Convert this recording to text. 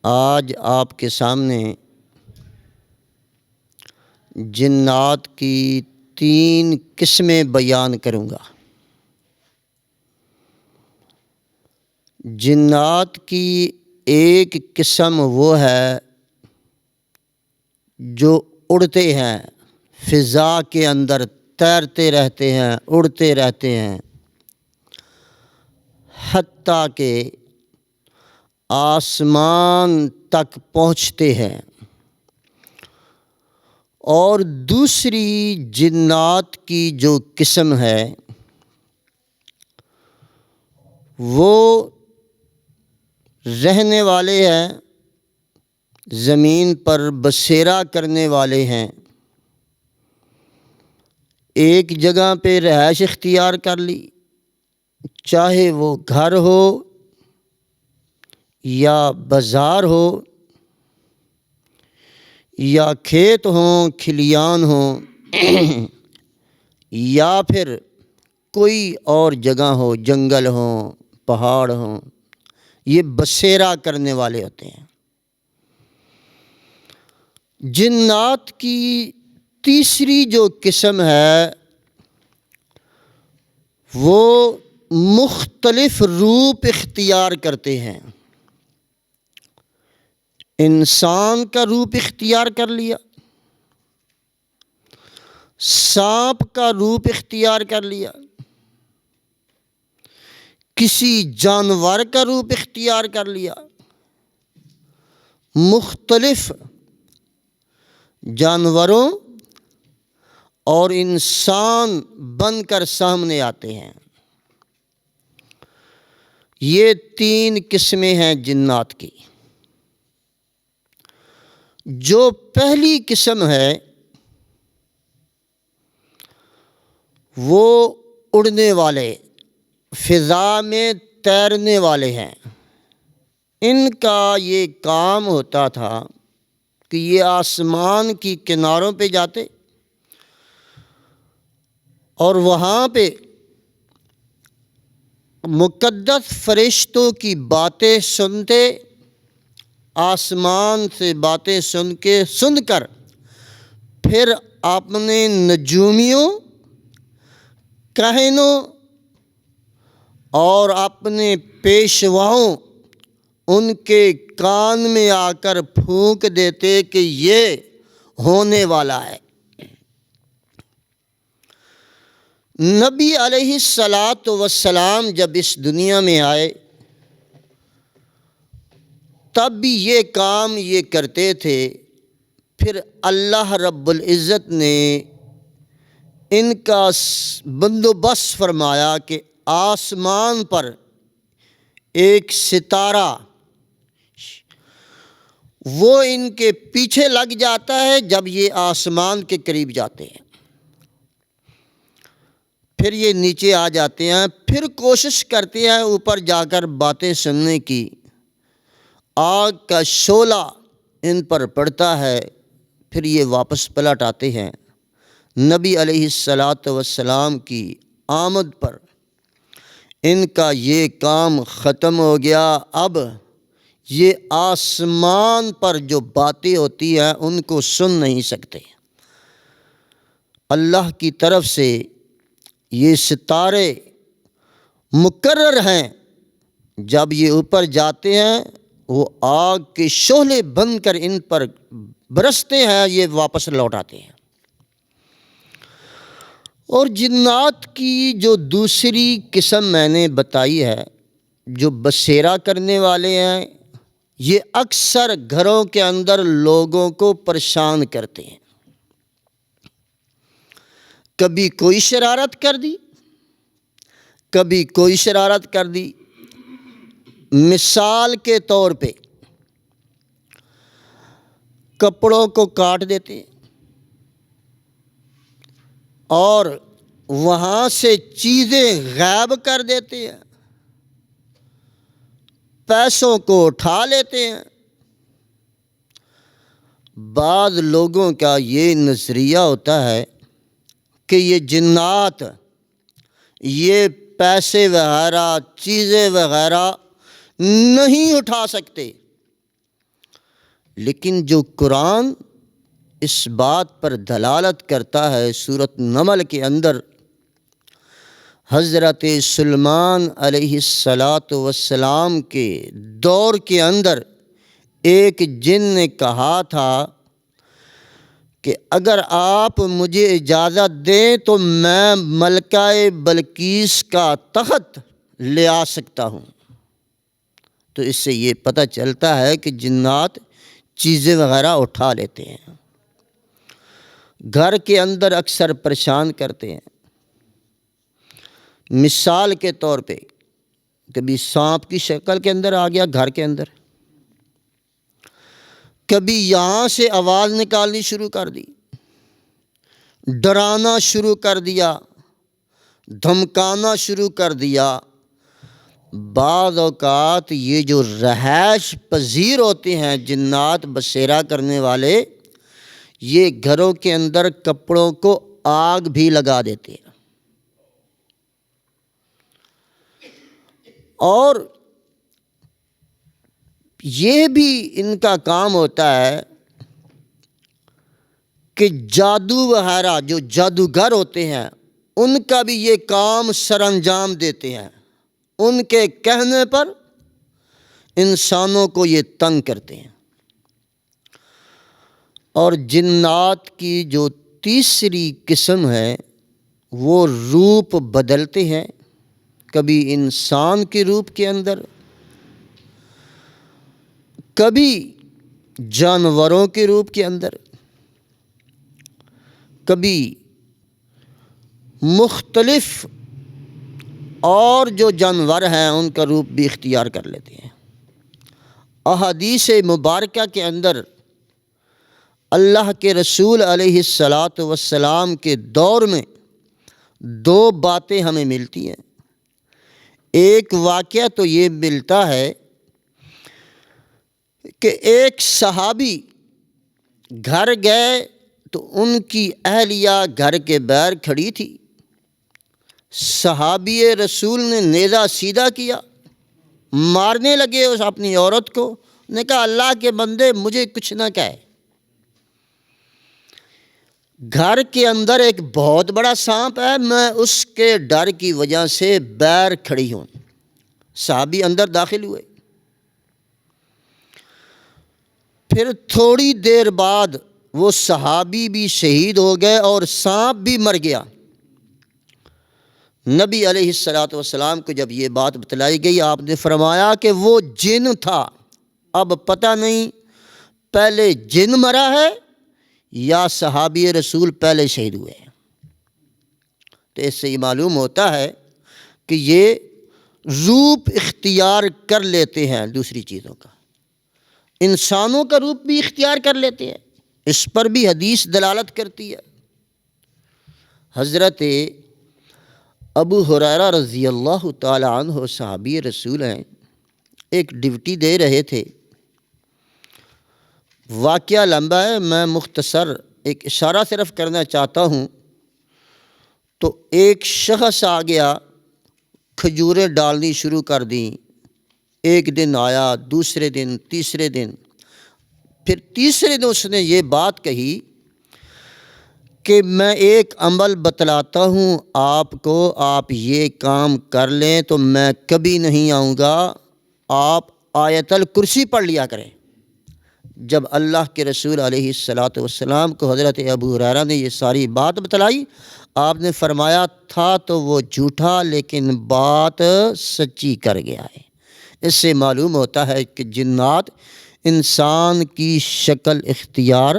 آج آپ کے سامنے جنات کی 3 قسمیں بیان کروں گا۔ جنات کی ایک قسم وہ ہے جو اڑتے ہیں، فضا کے اندر تیرتے رہتے ہیں، اڑتے رہتے ہیں، حتیٰ کہ آسمان تک پہنچتے ہیں۔ اور دوسری جنات کی جو قسم ہے وہ رہنے والے ہیں، زمین پر بسیرا کرنے والے ہیں، ایک جگہ پہ رہائش اختیار کر لی، چاہے وہ گھر ہو یا بازار ہو یا کھیت ہوں، کھلیان ہوں یا پھر کوئی اور جگہ ہو، جنگل ہوں، پہاڑ ہوں، یہ بسیرا کرنے والے ہوتے ہیں۔ جنات کی تیسری جو قسم ہے وہ مختلف روپ اختیار کرتے ہیں۔ انسان کا روپ اختیار کر لیا، سانپ کا روپ اختیار کر لیا، کسی جانور کا روپ اختیار کر لیا، مختلف جانوروں اور انسان بن کر سامنے آتے ہیں۔ یہ 3 قسمیں ہیں جنات کی۔ جو پہلی قسم ہے وہ اڑنے والے، فضا میں تیرنے والے ہیں۔ ان کا یہ کام ہوتا تھا کہ یہ آسمان کی کناروں پہ جاتے اور وہاں پہ مقدس فرشتوں کی باتیں سنتے، آسمان سے باتیں سن کر پھر اپنے نجومیوں، کاہنوں اور اپنے پیشواؤں ان کے کان میں آ کر پھونک دیتے کہ یہ ہونے والا ہے۔ نبی علیہ الصلاۃ والسلام جب اس دنیا میں آئے تب بھی یہ کام یہ کرتے تھے۔ پھر اللہ رب العزت نے ان کا بندوبست فرمایا کہ آسمان پر ایک ستارہ وہ ان کے پیچھے لگ جاتا ہے جب یہ آسمان کے قریب جاتے ہیں، پھر یہ نیچے آ جاتے ہیں، پھر کوشش کرتے ہیں اوپر جا کر باتیں سننے کی، آگ کا شعلہ ان پر پڑتا ہے، پھر یہ واپس پلٹ آتے ہیں۔ نبی علیہ الصلاۃ والسلام کی آمد پر ان کا یہ کام ختم ہو گیا۔ اب یہ آسمان پر جو باتیں ہوتی ہیں ان کو سن نہیں سکتے۔ اللہ کی طرف سے یہ ستارے مقرر ہیں، جب یہ اوپر جاتے ہیں وہ آگ کے شعلے بن کر ان پر برستے ہیں، یہ واپس لوٹ آتے ہیں۔ اور جنات کی جو دوسری قسم میں نے بتائی ہے جو بسیرا کرنے والے ہیں، یہ اکثر گھروں کے اندر لوگوں کو پریشان کرتے ہیں۔ کبھی کوئی شرارت کر دی، کبھی کوئی شرارت کر دی۔ مثال کے طور پہ کپڑوں کو کاٹ دیتے ہیں اور وہاں سے چیزیں غائب کر دیتے ہیں، پیسوں کو اٹھا لیتے ہیں۔ بعض لوگوں کا یہ نظریہ ہوتا ہے کہ یہ جنات یہ پیسے وغیرہ، چیزیں وغیرہ نہیں اٹھا سکتے، لیکن جو قرآن اس بات پر دلالت کرتا ہے، سورۃ نمل کے اندر حضرت سلیمان علیہ السلام کے دور کے اندر ایک جن نے کہا تھا کہ اگر آپ مجھے اجازت دیں تو میں ملکہ بلقیس کا تخت لے آ سکتا ہوں۔ تو اس سے یہ پتہ چلتا ہے کہ جنات چیزیں وغیرہ اٹھا لیتے ہیں، گھر کے اندر اکثر پریشان کرتے ہیں۔ مثال کے طور پہ کبھی سانپ کی شکل کے اندر آ گیا گھر کے اندر، کبھی یہاں سے آواز نکالنی شروع کر دی، ڈرانا شروع کر دیا، دھمکانا شروع کر دیا۔ بعض اوقات یہ جو رہائش پذیر ہوتے ہیں جنات بسیرا کرنے والے، یہ گھروں کے اندر کپڑوں کو آگ بھی لگا دیتے ہیں، اور یہ بھی ان کا کام ہوتا ہے کہ جادو وغیرہ جو جادوگر ہوتے ہیں ان کا بھی یہ کام سر انجام دیتے ہیں، ان کے کہنے پر انسانوں کو یہ تنگ کرتے ہیں۔ اور جنات کی جو تیسری قسم ہے وہ روپ بدلتے ہیں، کبھی انسان کے روپ کے اندر، کبھی جانوروں کے روپ کے اندر، کبھی مختلف اور جو جانور ہیں ان کا روپ بھی اختیار کر لیتے ہیں۔ احادیث مبارکہ کے اندر اللہ کے رسول علیہ السلام کے دور میں دو باتیں ہمیں ملتی ہیں۔ ایک واقعہ تو یہ ملتا ہے کہ ایک صحابی گھر گئے تو ان کی اہلیہ گھر کے باہر کھڑی تھی، صحابی رسول نے نیزہ سیدھا کیا، مارنے لگے اس اپنی عورت کو، نے کہا اللہ کے بندے مجھے کچھ نہ کہے، گھر کے اندر ایک بہت بڑا سانپ ہے، میں اس کے ڈر کی وجہ سے باہر کھڑی ہوں۔ صحابی اندر داخل ہوئے، پھر تھوڑی دیر بعد وہ صحابی بھی شہید ہو گئے اور سانپ بھی مر گیا۔ نبی علیہ السلام کو جب یہ بات بتلائی گئی، آپ نے فرمایا کہ وہ جن تھا، اب پتہ نہیں پہلے جن مرا ہے یا صحابی رسول پہلے شہید ہوئے ہیں۔ تو اس سے یہ معلوم ہوتا ہے کہ یہ روپ اختیار کر لیتے ہیں دوسری چیزوں کا، انسانوں کا روپ بھی اختیار کر لیتے ہیں، اس پر بھی حدیث دلالت کرتی ہے۔ حضرت ابو ہریرہ رضی اللہ تعالی عنہ صحابی رسول ہیں، ایک ڈیوٹی دے رہے تھے۔ واقعہ لمبا ہے، میں مختصر ایک اشارہ صرف کرنا چاہتا ہوں۔ تو ایک شخص آ گیا، کھجوریں ڈالنی شروع کر دیں، ایک دن آیا، دوسرے دن، تیسرے دن، پھر تیسرے دن اس نے یہ بات کہی کہ میں ایک عمل بتلاتا ہوں آپ کو، آپ یہ کام کر لیں تو میں کبھی نہیں آؤں گا، آپ آیت الکرسی پڑھ لیا کریں۔ جب اللہ کے رسول علیہ السلام کو حضرت ابو ہریرہ نے یہ ساری بات بتلائی، آپ نے فرمایا تھا تو وہ جھوٹا لیکن بات سچی کر گیا ہے۔ اس سے معلوم ہوتا ہے کہ جنات انسان کی شکل اختیار